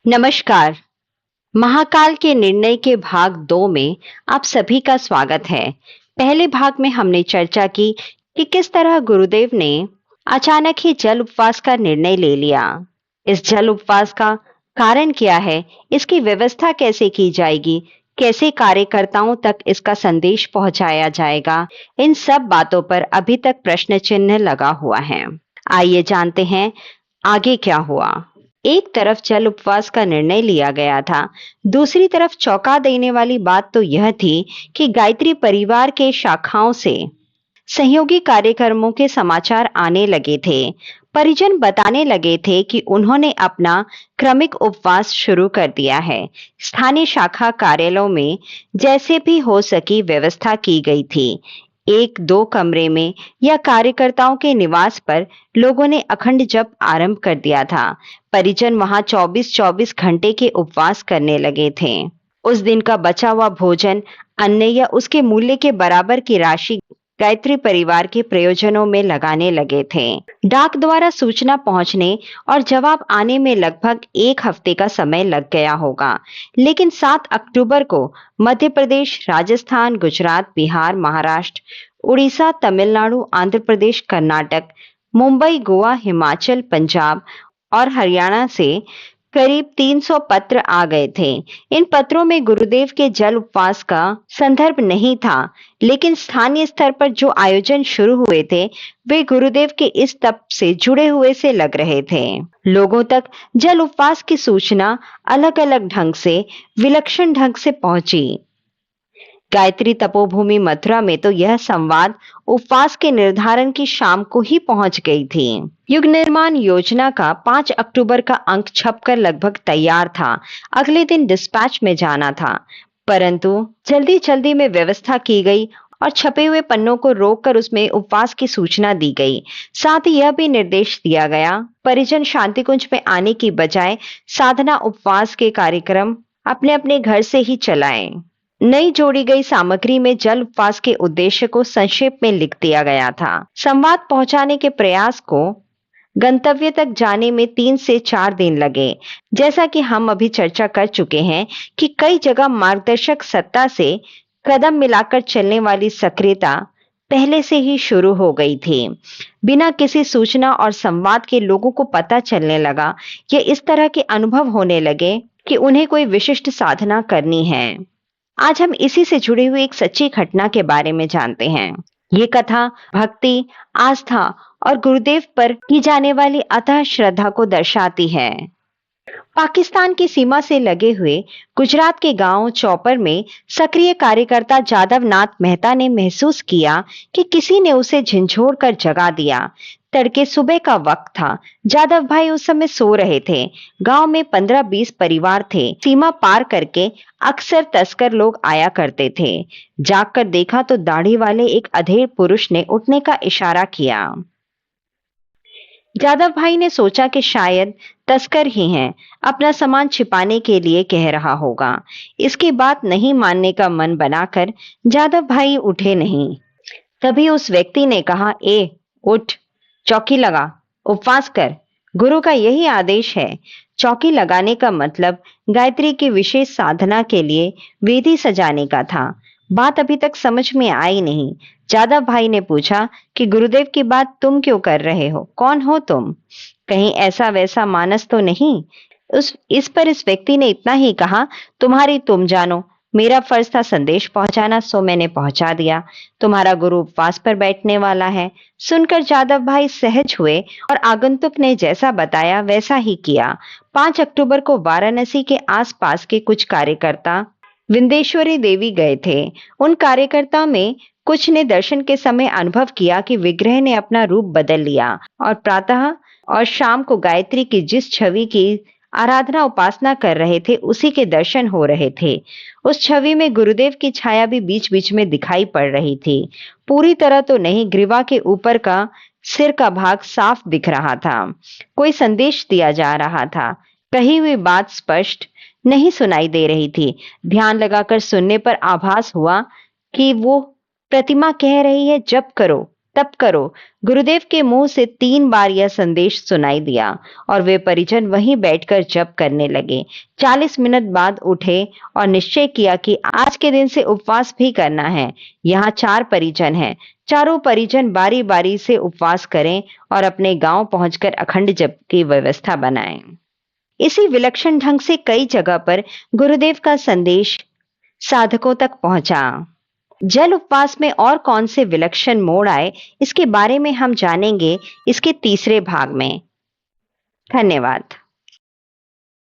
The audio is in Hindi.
नमस्कार। महाकाल के निर्णय के भाग 2 में आप सभी का स्वागत है। पहले भाग में हमने चर्चा की कि किस तरह गुरुदेव ने अचानक ही जल उपवास का निर्णय ले लिया। इस जल उपवास का कारण क्या है, इसकी व्यवस्था कैसे की जाएगी, कैसे कार्यकर्ताओं तक इसका संदेश पहुंचाया जाएगा, इन सब बातों पर अभी तक प्रश्न चिन्ह लगा हुआ है। आइए जानते हैं आगे क्या हुआ। एक तरफ जल उपवास का निर्णय लिया गया था, दूसरी तरफ चौंका देने वाली बात तो यह थी कि गायत्री परिवार के शाखाओं से सहयोगी कार्यक्रमों के समाचार आने लगे थे। परिजन बताने लगे थे कि उन्होंने अपना क्रमिक उपवास शुरू कर दिया है। स्थानीय शाखा कार्यालयों में जैसे भी हो सकी व्यवस्था की गई थी। एक दो कमरे में या कार्यकर्ताओं के निवास पर लोगों ने अखंड जप आरंभ कर दिया था। परिजन वहां 24-24 घंटे के उपवास करने लगे थे। उस दिन का बचा हुआ भोजन, अन्न या उसके मूल्य के बराबर की राशि गायत्री परिवार के प्रयोजनों में लगाने लगे थे। डाक द्वारा सूचना पहुंचने और जवाब आने में लगभग 1 हफ्ते का समय लग गया होगा, लेकिन 7 अक्टूबर को मध्य प्रदेश, राजस्थान, गुजरात, बिहार, महाराष्ट्र, उड़ीसा, तमिलनाडु, आंध्र प्रदेश, कर्नाटक, मुंबई, गोवा, हिमाचल, पंजाब और हरियाणा से करीब 300 पत्र आ गए थे। इन पत्रों में गुरुदेव के जल उपवास का संदर्भ नहीं था, लेकिन स्थानीय स्तर पर जो आयोजन शुरू हुए थे वे गुरुदेव के इस तप से जुड़े हुए से लग रहे थे। लोगों तक जल उपवास की सूचना अलग अलग ढंग से, विलक्षण ढंग से पहुंची। गायत्री तपोभूमि मथुरा में तो यह संवाद उपवास के निर्धारण की शाम को ही पहुंच गई थी। युग निर्माण योजना का 5 अक्टूबर का अंक छपकर लगभग तैयार था। अगले दिन डिस्पैच में जाना था, परंतु जल्दी जल्दी में व्यवस्था की गई और छपे हुए पन्नों को रोककर उसमें उपवास की सूचना दी गई। साथ ही यह भी निर्देश दिया गया, परिजन शांति कुंज में आने की बजाय साधना उपवास के कार्यक्रम अपने अपने घर से ही चलाएं। नई जोड़ी गई सामग्री में जल उपवास के उद्देश्य को संक्षेप में लिख दिया गया था। संवाद पहुंचाने के प्रयास को गंतव्य तक जाने में 3 से 4 दिन लगे। जैसा कि हम अभी चर्चा कर चुके हैं कि कई जगह मार्गदर्शक सत्ता से कदम मिलाकर चलने वाली सक्रियता पहले से ही शुरू हो गई थी। बिना किसी सूचना और संवाद के लोगों को पता चलने लगा, ये इस तरह के अनुभव होने लगे कि उन्हें कोई विशिष्ट साधना करनी है। आज हम इसी से जुड़ी हुई एक सच्ची घटना के बारे में जानते हैं। ये कथा भक्ति, आस्था और गुरुदेव पर की जाने वाली अथाह श्रद्धा को दर्शाती है। पाकिस्तान की सीमा से लगे हुए गुजरात के गांव चौपर में सक्रिय कार्यकर्ता जादव नाथ मेहता ने महसूस किया कि किसी ने उसे झंझोड़ कर जगा दिया। तड़के सुबह का वक्त था। जादव भाई उस समय सो रहे थे। गांव में 15-20 परिवार थे। सीमा पार करके अक्सर तस्कर लोग आया करते थे। जागकर देखा तो दाढ़ी वाले एक अधेड़ पुरुष ने उठने का इशारा किया। जादव भाई ने सोचा कि शायद तस्कर ही हैं, अपना सामान छिपाने के लिए कह रहा होगा। इसकी बात नहीं मानने का मन बनाकर जादव भाई उठे नहीं। तभी उस व्यक्ति ने कहा, ए उठ, चौकी लगा, उपवास कर। गुरु का यही आदेश है। चौकी लगाने का मतलब गायत्री की विशेष साधना के लिए वेदी सजाने का था। बात अभी तक समझ में आई नहीं। जादव भाई ने पूछा कि गुरुदेव की बात तुम क्यों कर रहे हो? कौन हो तुम? कहीं ऐसा वैसा मानस तो नहीं? इस पर इस व्यक्ति ने इतना ही कहा, तुम्हारी तुम जानो, मेरा फर्ज था संदेश पहुंचाना, सो मैंने पहुंचा दिया। तुम्हारा गुरु उपवास पर बैठने वाला है। सुनकर जादव भाई सहज हुए और आगंतुक ने जैसा बताया वैसा ही किया। 5 अक्टूबर को वाराणसी के आसपास के कुछ कार्यकर्ता विंदेश्वरी देवी गए थे। उन कार्यकर्ता में कुछ ने दर्शन के समय अनुभव किया कि विग्रह ने अपना रूप बदल लिया और प्रातः और शाम को गायत्री की जिस छवि की आराधना उपासना कर रहे थे उसी के दर्शन हो रहे थे। उस छवि में गुरुदेव की छाया भी बीच बीच में दिखाई पड़ रही थी। पूरी तरह तो नहीं, ग्रीवा के ऊपर का सिर का भाग साफ दिख रहा था। कोई संदेश दिया जा रहा था। कही हुई बात स्पष्ट नहीं सुनाई दे रही थी। ध्यान लगाकर सुनने पर आभास हुआ कि वो प्रतिमा कह रही है, जप करो, तप करो। गुरुदेव के मुंह से 3 बार यह संदेश सुनाई दिया और वे परिजन वहीं बैठकर जप करने लगे। 40 मिनट बाद उठे और निश्चय किया कि आज के दिन से उपवास भी करना है। यहाँ 4 परिजन हैं। चारों परिजन बारी बारी से उपवास करें और अपने गांव पहुंचकर अखंड जप की व्यवस्था बनाएं। इसी विलक्षण ढंग से कई जगह पर गुरुदेव का संदेश साधकों तक पहुंचा। जल उपवास में और कौन से विलक्षण मोड़ आए, इसके बारे में हम जानेंगे इसके तीसरे भाग में। धन्यवाद।